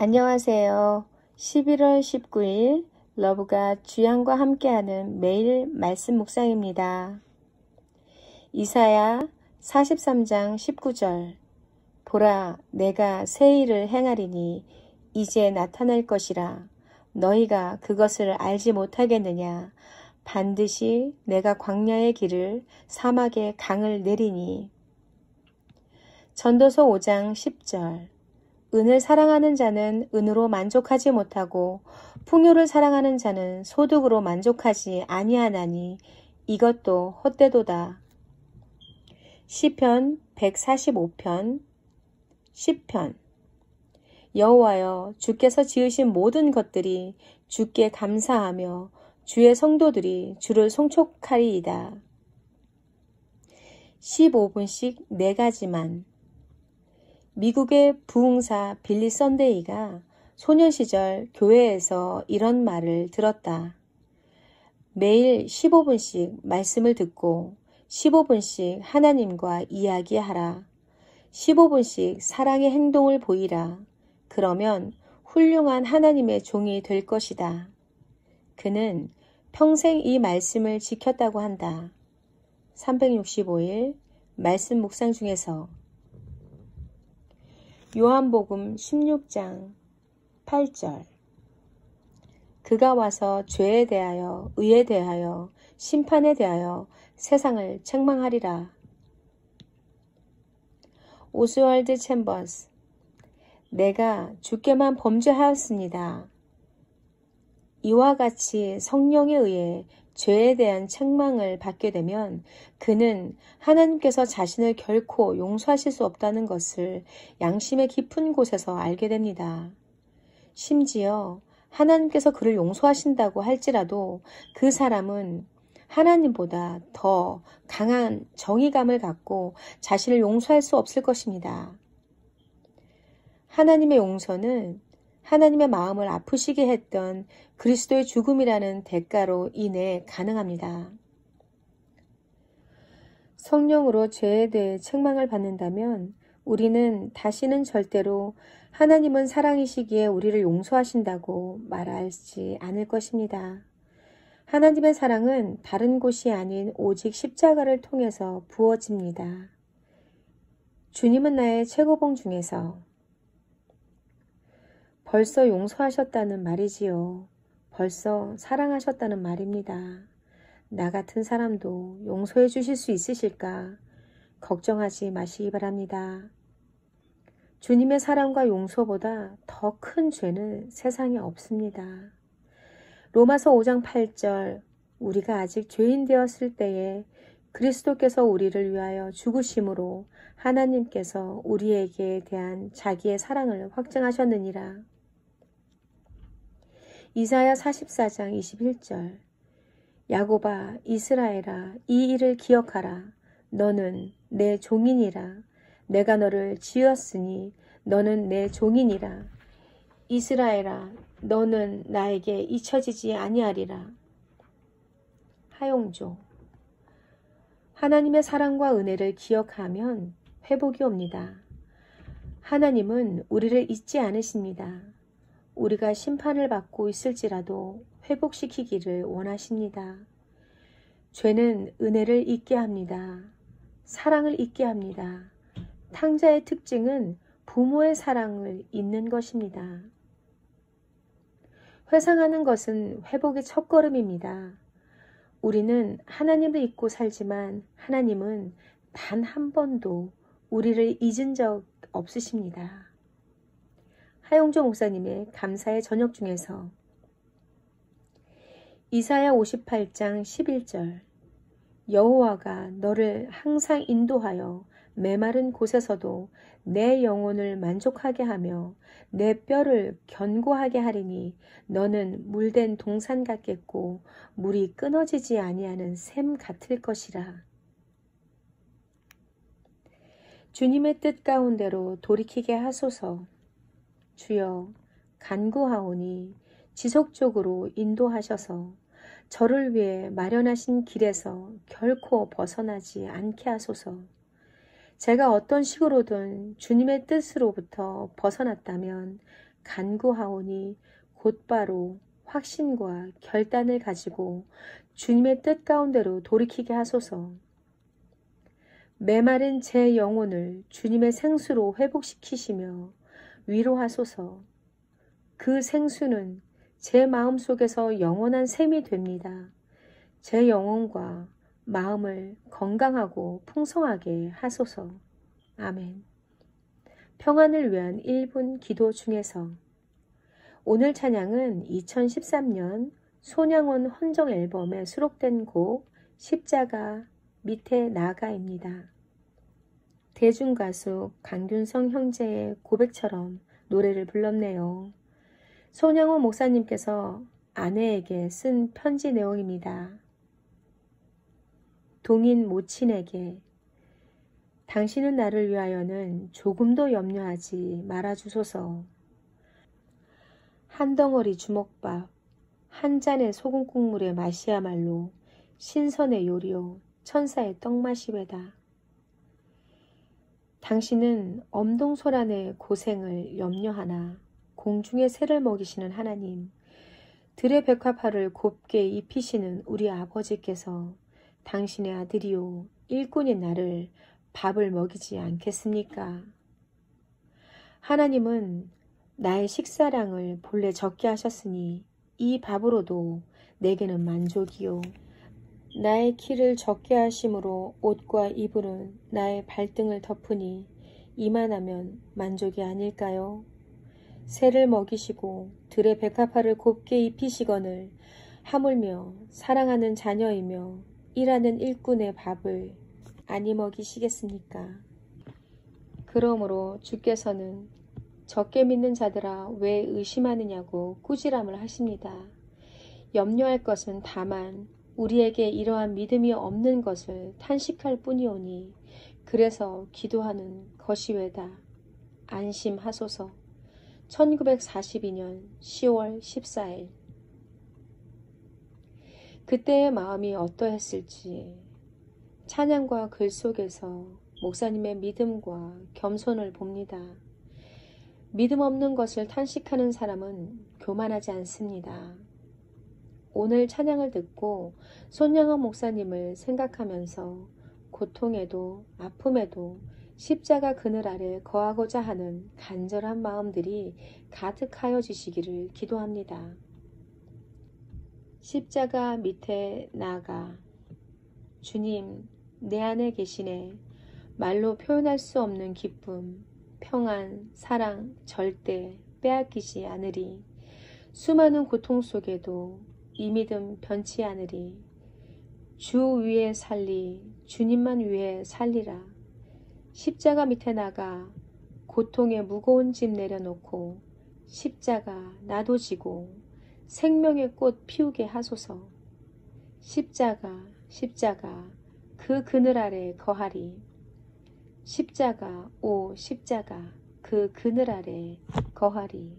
안녕하세요. 11월 19일 러브가 주양과 함께하는 매일 말씀 묵상입니다. 이사야 43장 19절 보라, 내가 새 일을 행하리니 이제 나타날 것이라. 너희가 그것을 알지 못하겠느냐. 반드시 내가 광야의 길을 사막의 강을 내리니. 전도서 5장 10절 은을 사랑하는 자는 은으로 만족하지 못하고 풍요를 사랑하는 자는 소득으로 만족하지 아니하나니 이것도 헛되도다. 시편 145편 10편 여호와여, 주께서 지으신 모든 것들이 주께 감사하며 주의 성도들이 주를 송축하리이다. 15분씩 4가지만. 미국의 부흥사 빌리 썬데이가 소년 시절 교회에서 이런 말을 들었다. 매일 15분씩 말씀을 듣고 15분씩 하나님과 이야기하라. 15분씩 사랑의 행동을 보이라. 그러면 훌륭한 하나님의 종이 될 것이다. 그는 평생 이 말씀을 지켰다고 한다. 365일 말씀 묵상 중에서 요한복음 16장 8절 그가 와서 죄에 대하여, 의에 대하여, 심판에 대하여 세상을 책망하리라. 오스월드 챔버스 내가 주께만 범죄하였습니다. 이와 같이 성령에 의해 죄에 대한 책망을 받게 되면 그는 하나님께서 자신을 결코 용서하실 수 없다는 것을 양심의 깊은 곳에서 알게 됩니다. 심지어 하나님께서 그를 용서하신다고 할지라도 그 사람은 하나님보다 더 강한 정의감을 갖고 자신을 용서할 수 없을 것입니다. 하나님의 용서는 하나님의 마음을 아프시게 했던 그리스도의 죽음이라는 대가로 인해 가능합니다. 성령으로 죄에 대해 책망을 받는다면 우리는 다시는 절대로 하나님은 사랑이시기에 우리를 용서하신다고 말하지 않을 것입니다. 하나님의 사랑은 다른 곳이 아닌 오직 십자가를 통해서 부어집니다. 주님은 나의 최고봉 중에서 벌써 용서하셨다는 말이지요. 벌써 사랑하셨다는 말입니다. 나 같은 사람도 용서해 주실 수 있으실까? 걱정하지 마시기 바랍니다. 주님의 사랑과 용서보다 더 큰 죄는 세상에 없습니다. 로마서 5장 8절 우리가 아직 죄인 되었을 때에 그리스도께서 우리를 위하여 죽으심으로 하나님께서 우리에게 대한 자기의 사랑을 확증하셨느니라. 이사야 44장 21절 야곱아 이스라엘아 이 일을 기억하라. 너는 내 종이니라. 내가 너를 지었으니 너는 내 종이니라. 이스라엘아 너는 나에게 잊혀지지 아니하리라. 하용조 하나님의 사랑과 은혜를 기억하면 회복이 옵니다. 하나님은 우리를 잊지 않으십니다. 우리가 심판을 받고 있을지라도 회복시키기를 원하십니다. 죄는 은혜를 잊게 합니다. 사랑을 잊게 합니다. 탕자의 특징은 부모의 사랑을 잊는 것입니다. 회상하는 것은 회복의 첫걸음입니다. 우리는 하나님을 잊고 살지만 하나님은 단 한 번도 우리를 잊은 적 없으십니다. 하용조 목사님의 감사의 저녁 중에서 이사야 58장 11절 여호와가 너를 항상 인도하여 메마른 곳에서도 내 영혼을 만족하게 하며 내 뼈를 견고하게 하리니 너는 물된 동산 같겠고 물이 끊어지지 아니하는 샘 같을 것이라. 주님의 뜻 가운데로 돌이키게 하소서. 주여 간구하오니 지속적으로 인도하셔서 저를 위해 마련하신 길에서 결코 벗어나지 않게 하소서. 제가 어떤 식으로든 주님의 뜻으로부터 벗어났다면 간구하오니 곧바로 확신과 결단을 가지고 주님의 뜻 가운데로 돌이키게 하소서. 메마른 제 영혼을 주님의 생수로 회복시키시며 위로하소서. 그 생수는 제 마음속에서 영원한 샘이 됩니다. 제 영혼과 마음을 건강하고 풍성하게 하소서. 아멘. 평안을 위한 1분 기도 중에서 오늘 찬양은 2013년 손양원 헌정 앨범에 수록된 곡 십자가 밑에 나가입니다. 대중가수 강균성 형제의 고백처럼 노래를 불렀네요. 손양원 목사님께서 아내에게 쓴 편지 내용입니다. 동인 모친에게 당신은 나를 위하여는 조금도 염려하지 말아주소서. 한 덩어리 주먹밥, 한 잔의 소금 국물의 맛이야말로 신선의 요리요 천사의 떡맛이외다. 당신은 엄동소란의 고생을 염려하나 공중의 새를 먹이시는 하나님, 들의 백화파를 곱게 입히시는 우리 아버지께서 당신의 아들이요 일꾼인 나를 밥을 먹이지 않겠습니까? 하나님은 나의 식사량을 본래 적게 하셨으니 이 밥으로도 내게는 만족이요. 나의 키를 적게 하심으로 옷과 이불은 나의 발등을 덮으니 이만하면 만족이 아닐까요? 새를 먹이시고 들의 백합화를 곱게 입히시거늘 하물며 사랑하는 자녀이며 일하는 일꾼의 밥을 아니 먹이시겠습니까? 그러므로 주께서는 적게 믿는 자들아 왜 의심하느냐고 꾸지람을 하십니다. 염려할 것은 다만 우리에게 이러한 믿음이 없는 것을 탄식할 뿐이오니 그래서 기도하는 것이외다. 안심하소서. 1942년 10월 14일. 그때의 마음이 어떠했을지 찬양과 글 속에서 목사님의 믿음과 겸손을 봅니다. 믿음 없는 것을 탄식하는 사람은 교만하지 않습니다. 오늘 찬양을 듣고 손양원 목사님을 생각하면서 고통에도 아픔에도 십자가 그늘 아래 거하고자 하는 간절한 마음들이 가득하여지시기를 기도합니다. 십자가 밑에 나가 주님 내 안에 계시네. 말로 표현할 수 없는 기쁨, 평안, 사랑 절대 빼앗기지 않으리. 수많은 고통 속에도 이 믿음 변치 않으리. 주 위에 살리 주님만 위에 살리라. 십자가 밑에 나가 고통의 무거운 짐 내려놓고 십자가 나도 지고 생명의 꽃 피우게 하소서. 십자가 십자가 그 그늘 아래 거하리. 십자가 오 십자가 그 그늘 아래 거하리.